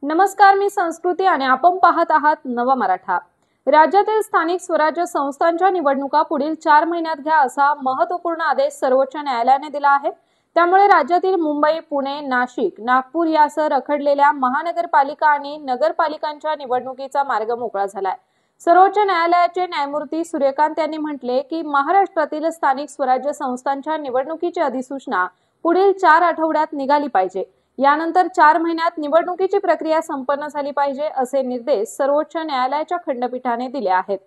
नमस्कार, मी संस्कृती आणि आपण पाहत आहात नवा मराठा। राज्यातील स्थानिक स्वराज्य संस्थांच्या निवडणुका पुढील 4 महिन्यात घ्या असा महत्त्वपूर्ण आदेश सर्वोच्च न्यायालयाने दिला आहे। त्यामुळे राज्यातील मुंबई, पुणे, नाशिक, नागपूर यासह रखडलेल्या महानगरपालिका आणि नगरपालिकांच्या निवडणुकीचा मार्ग मोकळा झालाय। सर्वोच्च न्यायालयाचे न्यायमूर्ती सूर्यकांत यांनी म्हटले की महाराष्ट्रातील स्थानिक स्वराज्य संस्थांच्या निवडणुकीची अधिसूचना पुढील 4 आठवड्यात निघाली पाहिजे। यानंतर 4 महिन्यात निवडणुकीची प्रक्रिया संपन्न झाली पाहिजे असे निर्देश सर्वोच्च न्यायालयाच्या खंडपीठाने दिले आहेत।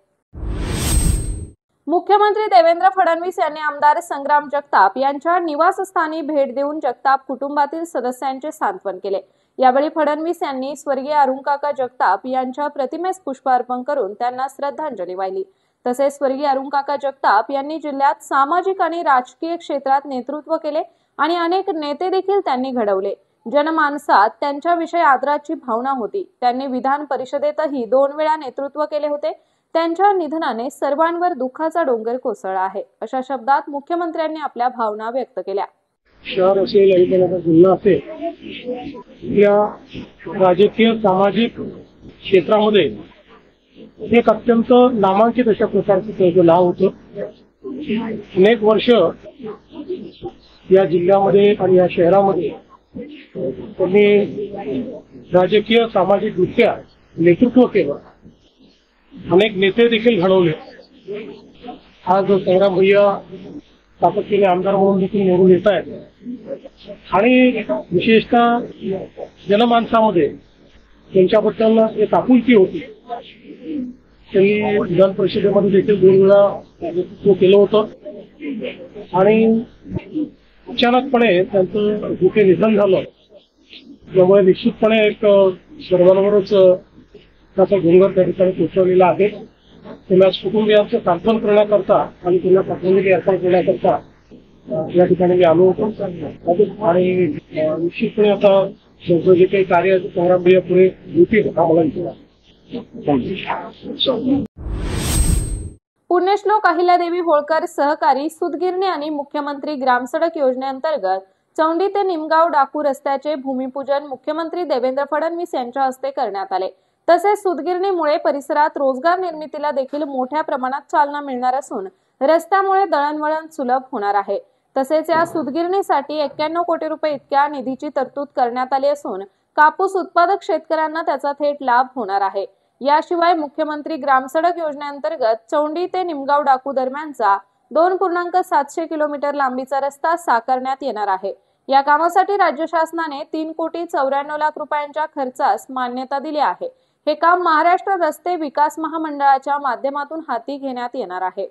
मुख्यमंत्री देवेंद्र फडणवीस यांनी आमदार संग्राम जगताप यांच्या निवासस्थानी भेट देऊन जगताप कुटुंबातील सदस्यांचे सांत्वन केले। यावेळी फडणवीस यांनी स्वर्गीय अरुणकाका जगताप यांच्या प्रतिमेस पुष्पार्पण करून त्यांना श्रद्धांजली वाहिली। तसेच स्वर्गीय अरुणकाका जगताप यांनी जिल्ह्यात सामाजिक आणि राजकीय क्षेत्रात नेतृत्व केले आणि अनेक नेते देखील त्यांनी घडवले। जनमानसात त्यांच्याविषयी आदराची भावना होती। त्यांनी विधान परिषदेतही 2 वेळा नेतृत्व केले होते। त्यांच्या निधनाने सर्वांवर दुःखाचा डोंगर कोसळला आहे अशा शब्दात मुख्यमंत्र्यांनी आपल्या भावना व्यक्त केल्या। शहर असेल आणि जिल्हा असेल या राजकीय सामाजिक क्षेत्रामध्ये एक अत्यंत नामांकित अशा प्रकारचं नाव होतं। अनेक वर्ष या जिल्ह्यामध्ये आणि या शहरामध्ये त्यांनी राजकीय सामाजिक दृष्ट्या नेतृत्व केलं। अनेक नेते देखील घडवले। आज संग्राम भैया सातत्याने आमदार म्हणून देखील निवडून येत आहेत आणि विशेषतः जनमानसामध्ये त्यांच्याबद्दल एक आपुलकी होती। त्यांनी विधान परिषदेमध्ये देखील 2 वेळा नेतृत्व केलं होतं आणि अचानकपणे त्यांचं दुःखी निधन झालं। त्यामुळे निश्चितपणे एक सर्वांवरच त्याचा डोंगर त्या ठिकाणी कोसळलेला आहे। त्यांना कुटुंबियांचं सांत्वन करण्याकरता आणि त्यांना श्रद्धांजली अर्पण करण्याकरता या ठिकाणी मी आलो होतो आणि निश्चितपणे आता त्यांचं जे काही कार्य आहे संग्राम भैया पुढे होतील हा मला विश्वास। पुण्यश्लोक अहिल्यादेवी होळकर सहकारी सूतगिरणी आणि मुख्यमंत्री ग्रामसडक योजनेअंतर्गत चौंडी ते निमगाव डाकू रस्त्याचे भूमिपूजन मुख्यमंत्री देवेंद्र फडणवीस यांच्या हस्ते करण्यात आले। तसेच सूतगिरणीमुळे परिसरात रोजगार निर्मितीला देखील मोठ्या प्रमाणात चालना मिळणार असून रस्त्यामुळे दळणवळण सुलभ होणार आहे। तसेच या सूतगिरणीसाठी 91 कोटी रुपये इतक्या निधीची तरतूद करण्यात आली असून कापूस उत्पादक शेतकऱ्यांना त्याचा थेट लाभ होणार आहे। याशिवाय मुख्यमंत्री ग्रामसडक योजनेअंतर्गत चौंडी ते निमगाव डाकू दरम्यानचा 2.700 किलोमीटर लांबीचा रस्ता साकारण्यात येणार आहे। या कामासाठी राज्य शासनाने 3,94,00,000 रुपयांच्या खर्चास मान्यता दिली आहे। हे काम महाराष्ट्र रस्ते विकास महामंडळाच्या माध्यमातून हाती घेण्यात येणार आहे।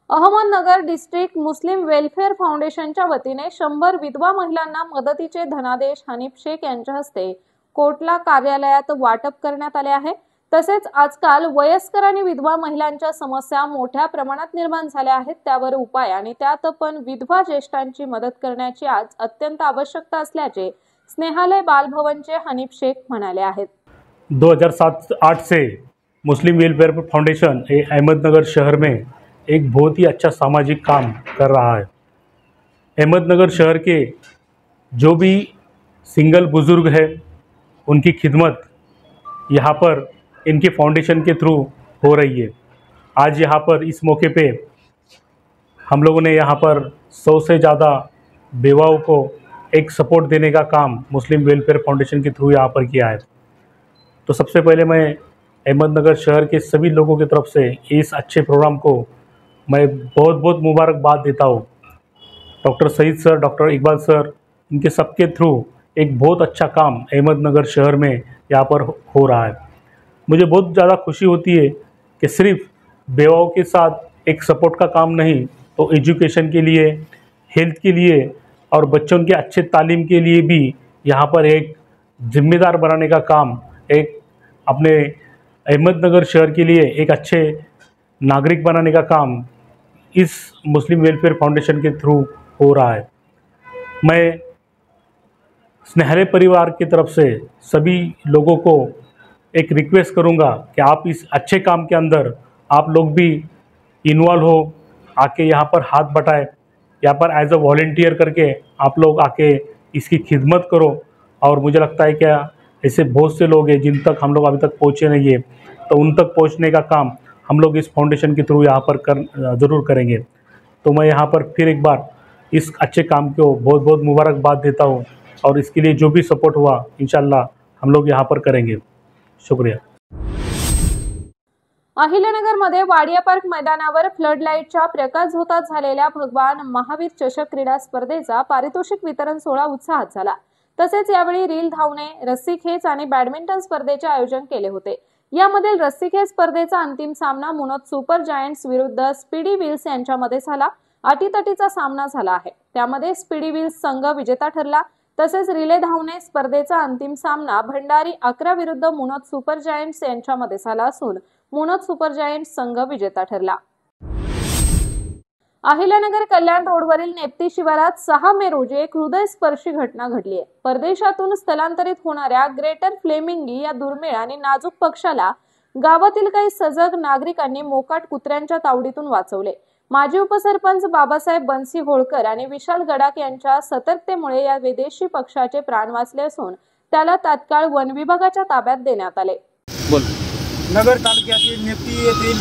अहमदनगर डिस्ट्रिक्ट मुस्लिम वेलफेअर फाउंडेशनच्या वतीने 100 विधवा महिलांना मदतीचे धनादेश हनीफ शेख यांच्या हस्ते कोटला कार्यालयात वाटप करण्यात आले आहे। तसेच आजकाल वयस्कर आणि विधवा महिलांच्या समस्या मोठ्या प्रमाणात निर्माण झाल्या आहेत, त्यावर उपाय आणि त्यात पण विधवा ज्येष्ठांची मदत करण्याची आज अत्यंत आवश्यकता असल्याचे स्नेहालय बाल भवनचे हनीफ शेख म्हणाले आहेत। 2007-8 से मुस्लिम वेलफेयर फाउंडेशन अहमदनगर शहर में एक बहुत ही अच्छा सामाजिक काम कर रहा है। अहमदनगर शहर के जो भी सिंगल बुजुर्ग है उनकी खिदमत यहाँ पर इनके फाउंडेशन के थ्रू हो रही है। आज यहाँ पर इस मौके पे हम लोगों ने यहाँ पर 100 से ज़्यादा बेवाओं को एक सपोर्ट देने का काम मुस्लिम वेलफेयर फाउंडेशन के थ्रू यहाँ पर किया है। तो सबसे पहले मैं अहमदनगर शहर के सभी लोगों की तरफ से इस अच्छे प्रोग्राम को मैं बहुत बहुत मुबारकबाद देता हूँ। Doctor Saeed sir, doctor Iqbal sir, इनके सबके थ्रू एक बहुत अच्छा काम अहमदनगर शहर में यहाँ पर हो रहा है। मुझे बहुत ज़्यादा खुशी होती है कि सिर्फ बेवाओं के साथ एक सपोर्ट का काम नहीं, तो एजुकेशन के लिए, हेल्थ के लिए और बच्चों के अच्छे तालीम के लिए भी यहाँ पर एक जिम्मेदार बनाने का काम, एक अपने अहमदनगर शहर के लिए एक अच्छे नागरिक बनाने का काम इस मुस्लिम वेलफेयर फाउंडेशन के थ्रू हो रहा है। मैं स्नेहले परिवार की तरफ से सभी लोगों को एक रिक्वेस्ट करूंगा कि आप इस अच्छे काम के अंदर आप लोग भी इन्वॉल्व हो, आके यहाँ पर हाथ बटाएं, यहाँ पर एज अ वॉलंटियर करके आप लोग आके इसकी खिदमत करो और मुझे लगता है क्या ऐसे बहुत से लोग हैं जिन तक हम लोग अभी तक पहुँचे नहीं है, तो उन तक पहुँचने का काम हम लोग इस फाउंडेशन के थ्रू यहाँ पर ज़रूर करेंगे। तो मैं यहाँ पर फिर एक बार इस अच्छे काम को बहुत बहुत मुबारकबाद देता हूँ और इसके लिए जो भी सपोर्ट हुआ इंशाल्लाह हम लोग यहाँ पर करेंगे। शुक्रिया। अहिल्यानगरमध्ये वाडिया पार्क मैदानावर फ्लडलाईटच्या प्रकाशझोतात झालेल्या भगवान महावीर चषक क्रीडा स्पर्धेचा पारितोषिक वितरण सोहळा उत्साहात झाला। तसेच यावेळी रील धावणे, रस्सीखेच आणि बॅडमिंटन स्पर्धेचे आयोजन केले होते। यामधील रस्सीखेच स्पर्धेचा अंतिम सामना मुनोत सुपर जायंट्स विरुद्ध स्पीडी विल्स यांच्यामध्ये झाला। अटीतटीचा सामना झाला आहे, त्यामध्ये स्पीडी विल्स संघ विजेता ठरला। तसेच रिले धावणे स्पर्धेचा अंतिम सामना भंडारी 11 विरुद्ध मुनोत सुपर जायंट्स यांच्यामध्ये झाला असून मुनोत सुपर जायंट्स संघ विजेता ठरला। अहिल्यानगर कल्याण रोडवरील नेप्ती शिवारात 6 मे रोजी एक हृदयस्पर्शी घटना घडली आहे। परदेशातून स्थलांतरित होणाऱ्या ग्रेटर फ्लेमिंगी या दुर्मिळ आणि नाजूक पक्षाला गावातील काही सजग नागरिकांनी मोकाट कुत्र्यांच्या तावडीतून वाचवले। माजी उपसरपंच बाबासाहेब बनसी होळकर आणि विशाल गडाख यांच्या सतर्कतेमुळे या विदेशी पक्षाचे प्राण वाचले असून त्याला तात्काळ वन विभागाच्या ताब्यात देण्यात आले। नगर तालुक्यातील नेप्ती येथील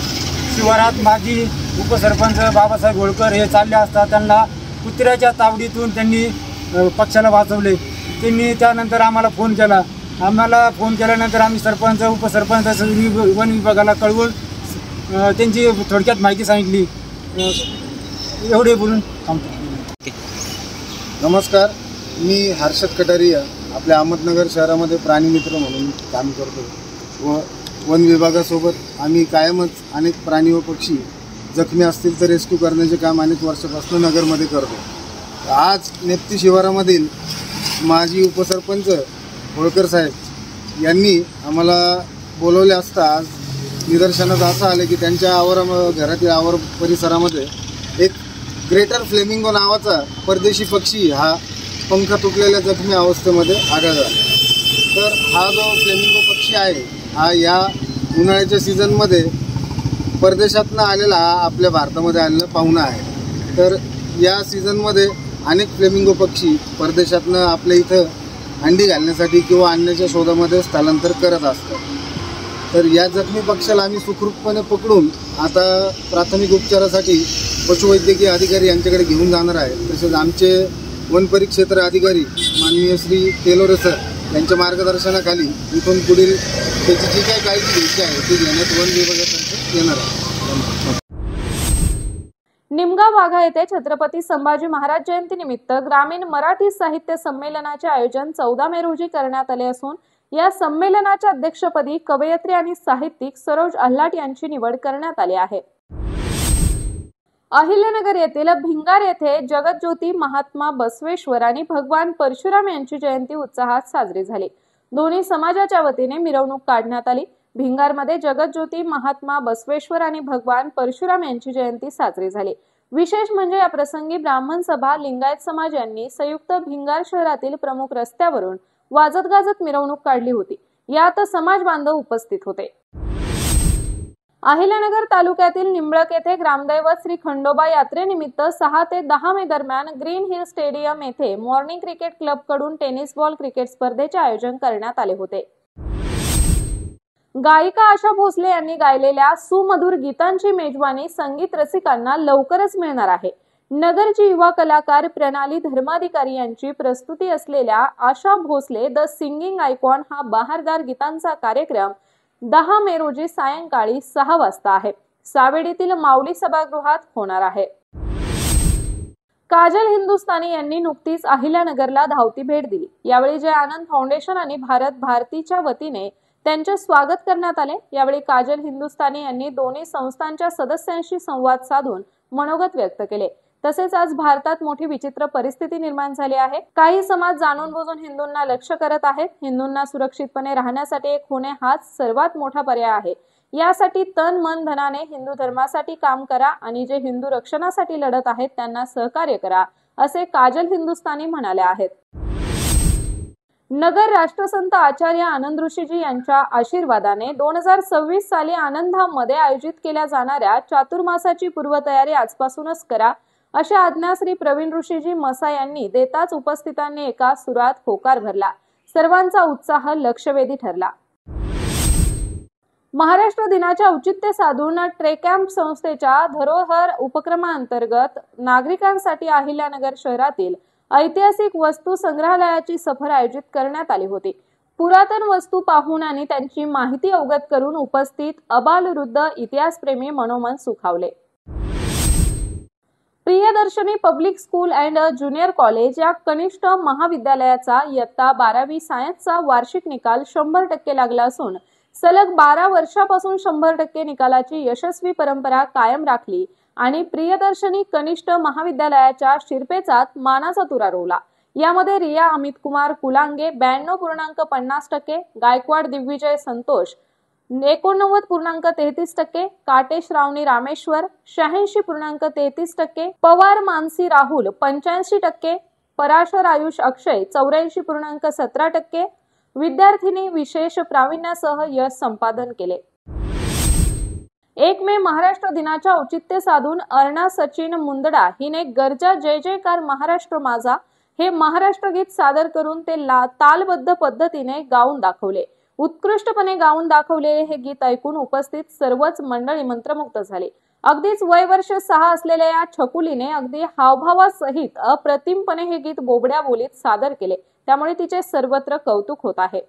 शिवारात माजी उपसरपंच बाबासाहेब होळकर हे चालले असता त्यांना कुत्र्याच्या तावडीतून त्यांनी पक्षाला वाचवले। त्यांनी त्यानंतर आम्हाला फोन केला। फोन केल्यानंतर आम्ही सरपंच उपसरपंच वन विभागाला कळवून त्यांची थोडक्यात माहिती सांगितली। एवढे बोलून थांबतो। नमस्कार, मी हर्षद कटारिया आपल्या अहमदनगर शहरामध्ये प्राणीमित्र म्हणून काम करतो व वन विभागासोबत आम्ही कायमच अनेक प्राणी व पक्षी जखमी असतील तर रेस्क्यू करण्याचे काम अनेक वर्षापासून नगरमध्ये करतो। आज नेप्ती शिवारामधील माजी उपसरपंच होळकर साहेब यांनी आम्हाला बोलवले असता आज निदर्शनास असं आलं की त्यांच्या घरातील आवर परिसरामध्ये एक ग्रेटर फ्लेमिंगो नावाचा परदेशी पक्षी हा पंख तुटलेल्या जखमी अवस्थेमध्ये आढळला। तर हा जो फ्लेमिंगो पक्षी आहे हा या उन्हाळ्याच्या सीझनमध्ये परदेशातनं आलेला आपल्या भारतामध्ये आलेला पाहुणा आहे। तर या सीझनमध्ये अनेक फ्लेमिंगो पक्षी परदेशातनं आपल्या इथं अंडी घालण्यासाठी किंवा आणण्याच्या शोधामध्ये स्थलांतर करत असतात। तर या जखमी पक्षाला आम्ही सुखरूपपणे पकडून आता प्राथमिक उपचारासाठी पशुवैद्यकीय अधिकारी यांच्याकडे घेऊन जाणार आहे। तसेच आमचे वन परिक्षेत्र अधिकारी माननीय श्री तेलोरे सर यांच्या मार्गदर्शनाखाली इथून पुढील त्याची जी काही काळजी घ्यायची आहे ती घेण्यात वन विभागातर्फे येणार आहे। निमगाव वाघा येथे छत्रपती संभाजी महाराज जयंती निमित्त ग्रामीण मराठी साहित्य संमेलनाचे आयोजन 14 मे रोजी करण्यात आले असून या संमेलनाच्या अध्यक्षपदी कवयित्री आणि साहित्यिक सरोज अल्हाट यांची निवड करण्यात आली आहे। अहिल्यानगर येथील भिंगार येथे जगतज्योती महात्मा बसवेश्वर आणि भगवान परशुराम यांची जयंती उत्साहात साजरी झाली। दोन्ही समाजाच्या वतीने मिरवणूक काढण्यात आली। भिंगारमध्ये जगतज्योती महात्मा बसवेश्वर आणि भगवान परशुराम यांची जयंती साजरी झाली। विशेष म्हणजे या प्रसंगी ब्राह्मण सभा लिंगायत समाज यांनी संयुक्त भिंगार शहरातील प्रमुख रस्त्यावरून वाजत गाजत मिरवणूक काढली होती। यात समाज बांधव उपस्थित होते। अहिल्यानगर तालुक्यातील निंबळक येथे ग्रामदैवत श्री खंडोबा यात्रेनिमित्त 6 ते 10 मे दरम्यान ग्रीन हिल स्टेडियम येथे मॉर्निंग क्रिकेट क्लब कडून टेनिस बॉल क्रिकेट स्पर्धेचे आयोजन करण्यात आले होते। गायिका आशा भोसले यांनी गायलेल्या सुमधुर गीतांची मेजवानी संगीत रसिकांना लवकरच मिळणार आहे। नगरची युवा कलाकार प्रणाली धर्माधिकारी यांची प्रस्तुती असलेल्या Asha Bhosle the singing icon हा बहारदार गीतांचा कार्यक्रम 10 मे रोजी सायंकाळी 6 वाजता आहे। सावेडीतील माऊली सभागृहात होणार आहे। काजल हिंदुस्तानी यांनी नुकतीच अहिल्यानगरला धावती भेट दिली। यावेळी जय आनंद फाउंडेशन आणि भारत भारतीच्या वतीने त्यांचे स्वागत करण्यात आले। यावेळी काजल हिंदुस्तानी यांनी दोन्ही संस्थांच्या सदस्यांशी संवाद साधून मनोगत व्यक्त केले। तसेच आज भारतात मोठी विचित्र परिस्थिती निर्माण झाली आहे। काही समाज जाणून बुजून हिंदूंना लक्ष्य करत आहेत। हिंदूंना सुरक्षितपणे राहण्यासाठी एक होणे हाच सर्वात मोठा पर्याय आहे। यासाठी तन मन धनाने हिंदू धर्मासाठी काम करा आणि जे हिंदू रक्षणासाठी लढत आहेत त्यांना सहकार्य करा, असे काजल हिंदुस्तानी म्हणाले आहेत। नगर राष्ट्रसंत आचार्य आनंद ऋषीजी यांच्या आशीर्वादाने 2026 साली आनंदधाममध्ये आयोजित केल्या जाणाऱ्या चातुर्मासाची पूर्वतयारी आजपासूनच करा, अशी आज्ञा श्री प्रवीण ऋषीजी मसा यांनी देताच उपस्थितांनी एका सुरात होकार भरला। सर्वांचा उत्साह लक्षवेधी ठरला। महाराष्ट्र दिनाचे औचित्य साधून ट्रेकॅम्प संस्थेच्या धरोहर उपक्रमांतर्गत नागरिकांसाठी अहिल्यानगर शहरातील ऐतिहासिक वस्तू संग्रहालयाची सफर आयोजित करण्यात आली होती। पुरातन वस्तू पाहून आणि त्यांची माहिती अवगत करून उपस्थित अबालवृद्ध इतिहासप्रेमी मनोमन सुखावले। Priyadarshini public school and junior college या कनिष्ठ महाविद्यालयाचा इयत्ता 12वी सायन्सचा वार्षिक निकाल 100% लागला असून सलग 12 वर्षापासून 100% निकालाची यशस्वी परंपरा कायम राखली आणि प्रियदर्शनी कनिष्ठ महाविद्यालयाच्या शिरपेचात मानाचा तुरा रोवला। यामध्ये रिया अमित कुमार कुलांगे 92.50%, गायकवाड दिग्विजय संतोष 89.33%, काटे श्रावणी रामेश्वर 86.33%, पवार मानसी राहुल 85%, पराशर आयुष अक्षय 84.17%, विद्यार्थिनी विशेष प्रावीण्यासह यश संपादन केले। 1 मे महाराष्ट्र दिनाच्या औचित्य साधून अर्णा सचिन मुंदडा हिने गरजा जय जयकार महाराष्ट्र माझा हे महाराष्ट्र गीत सादर करून ते तालबद्ध पद्धतीने गाऊन दाखवले। उत्कृष्टपणे गाऊन दाखवलेले हे गीत ऐकून उपस्थित सर्वच मंडळी मंत्रमुग्ध झाले। अगदीच वय वर्ष 6 असलेल्या या छकुलीने अगदी हावभावासहित अप्रतिमपणे हे गीत बोबड्या बोलीत सादर केले, त्यामुळे तिचे सर्वत्र कौतुक होत आहे।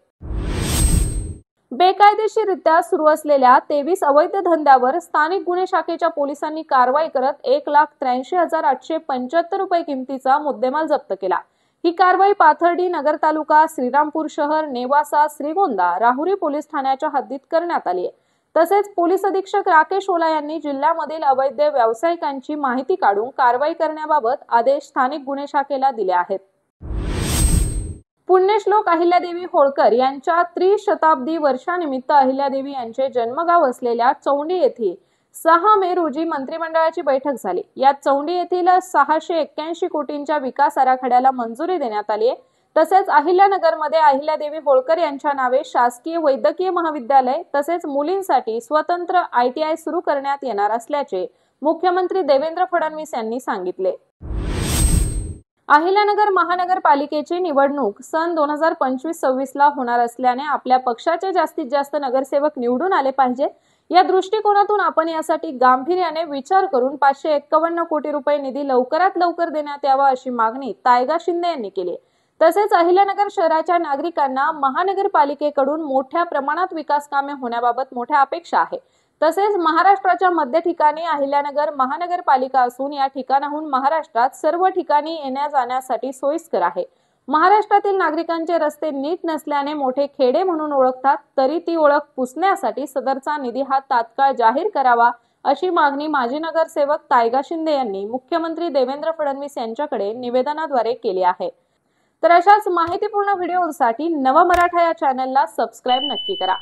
बेकायदेशीररित्या सुरू असलेल्या 23 अवैध धंद्यावर स्थानिक गुन्हे शाखेच्या पोलिसांनी कारवाई करत 1,83,875 रुपये किमतीचा मुद्देमाल जप्त केला। ही कारवाई पाथर्डी नगर तालुका, श्रीरामपूर शहर, नेवासा, श्रीगोंदा, राहुरी पोलीस ठाण्याच्या हद्दीत करण्यात आली आहे। तसेच पोलीस अधीक्षक राकेश ओला यांनी जिल्ह्यामधील अवैध व्यावसायिकांची माहिती काढून कारवाई करण्याबाबत आदेश स्थानिक गुन्हे शाखेला दिले आहेत। पुण्यश्लोक अहिल्यादेवी होळकर यांच्या त्रिशताब्दी वर्षानिमित्त अहिल्यादेवी यांचे जन्मगाव असलेल्या चौंडी येथे 6 मे रोजी मंत्रिमंडळाची बैठक झाली। यात चौंडी येथील 681 कोटींच्या विकास आराखड्याला मंजुरी देण्यात आली आहे। तसेच अहिल्यानगरमध्ये अहिल्यादेवी होळकर यांच्या नावे शासकीय वैद्यकीय महाविद्यालय तसेच मुलींसाठी स्वतंत्र ITI सुरू करण्यात येणार असल्याचे मुख्यमंत्री देवेंद्र फडणवीस यांनी सांगितले। अहिल्यानगर महानगरपालिकेची निवडणूक सन 2025-26 ला होणार असल्याने आपल्या पक्षाचे जास्तीत जास्त नगरसेवक निवडून आले पाहिजे या दृष्टिकोनातून आपण यासाठी गांभीर्याने विचार करून 551 कोटी रुपये निधी लवकरात लवकर देण्यात यावा अशी मागणी तायगा शिंदे यांनी केली। तसेच अहिल्यानगर शहराच्या नागरिकांना महानगरपालिकेकडून मोठ्या प्रमाणात विकास कामे होण्याबाबत मोठ्या अपेक्षा आहे। तसेच महाराष्ट्राच्या मध्य ठिकाणी अहिल्यानगर महानगरपालिका असून या ठिकाणाहून महाराष्ट्रात सर्व ठिकाणी येण्या जाण्यासाठी सोयीस्कर आहे। महाराष्ट्रातील नागरिकांचे रस्ते नीट नसल्याने मोठे खेडे म्हणून ओळखतात, तरी ती ओळख पुसण्यासाठी सदरचा निधी हा तात्काळ जाहीर करावा अशी मागणी माजी नगरसेवक तायगा शिंदे यांनी मुख्यमंत्री देवेंद्र फडणवीस यांच्याकडे निवेदनाद्वारे केली आहे। तर अशाच माहितीपूर्ण व्हिडिओसाठी नव मराठा या चॅनलला सबस्क्राइब नक्की करा।